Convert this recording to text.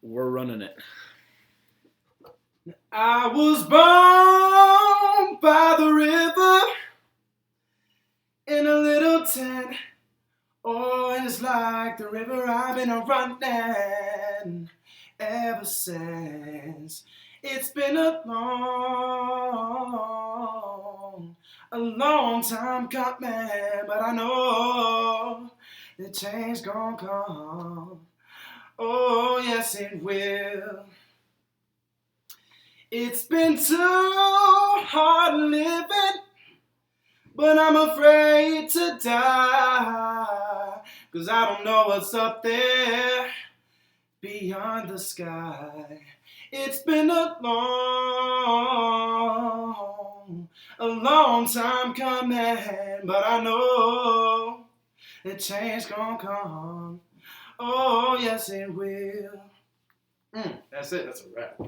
We're running it. I was born by the river in a little tent. Oh, and it's like the river I've been running ever since. It's been a long time coming, but I know the change gonna come. Oh, yes, it will. It's been too hard living, but I'm afraid to die, 'cause I don't know what's up there beyond the sky. It's been a long time coming, but I know the change gonna come. Oh, yes, it will. That's it. That's a wrap.